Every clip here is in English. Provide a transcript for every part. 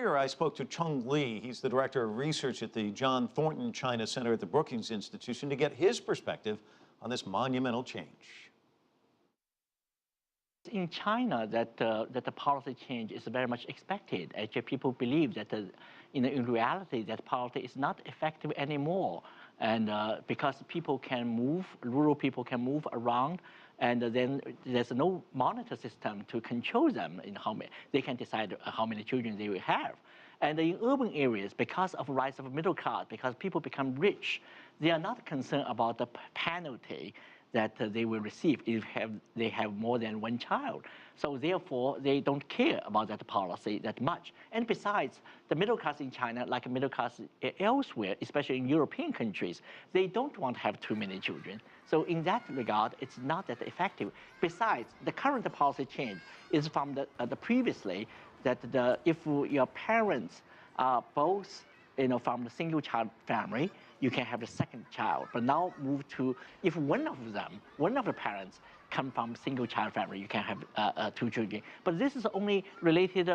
Earlier, I spoke to Cheng Li. He's the director of research at the John Thornton China Center at the Brookings Institute to get his perspective on this monumental change. In China, that the policy change is very much expected. Actually, people believe that in reality, that policy is not effective anymore, and because people can move, rural people can move around, and then there's no monitor system to control them in how many they can decide how many children they will have. And in urban areas, because of rise of middle class, because people become rich, they are not concerned about the penalty that they will receive if they have more than one child. So therefore, they don't care about that policy that much. And besides, the middle class in China, like middle class elsewhere, especially in European countries, they don't want to have too many children. So in that regard, it's not that effective. Besides, the current policy change is from the previously, that if your parents are both from the single child family, you can have the second child. But now move to, if one of the parents come from single child family, you can have 2 children. But this is only related,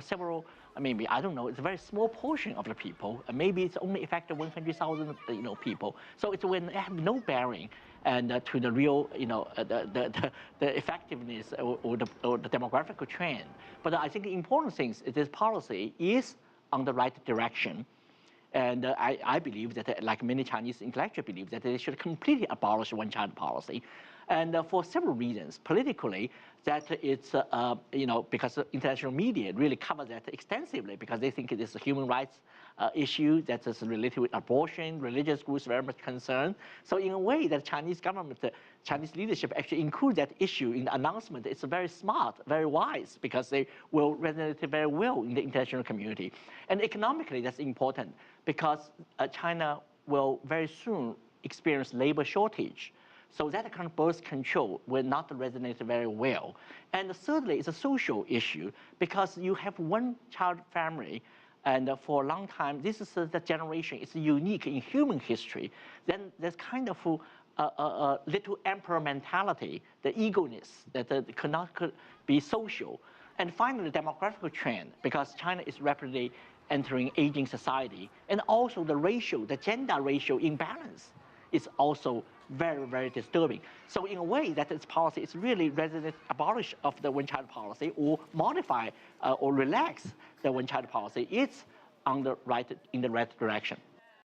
several, maybe, I don't know, it's a very small portion of the people. Maybe it's only affected 100,000, people. So it will have no bearing and to the real, the effectiveness or the demographic trend. But I think the important thing is this policy is on the right direction. And I believe that, like many Chinese intellectuals believe, that they should completely abolish one-child policy. And for several reasons. Politically, that it's, because international media really cover that extensively, because they think it is a human rights issue that is related with abortion, religious groups very much concerned. So in a way, that Chinese government, Chinese leadership actually include that issue in the announcement. It's very smart, very wise, because they will resonate very well in the international community. And economically, that's important, because China will very soon experience labor shortage. So that kind of birth control will not resonate very well. And thirdly, it's a social issue, because you have one-child family, and for a long time, this is the generation, it's unique in human history. Then there's kind of a little emperor mentality, the egoness that could be social. And finally, the demographic trend, because China is rapidly entering aging society, and also the gender ratio imbalance is also very, very disturbing. So in a way, that its policy is really rather abolish of the one-child policy or modify or relax the one-child policy. It's in the right direction.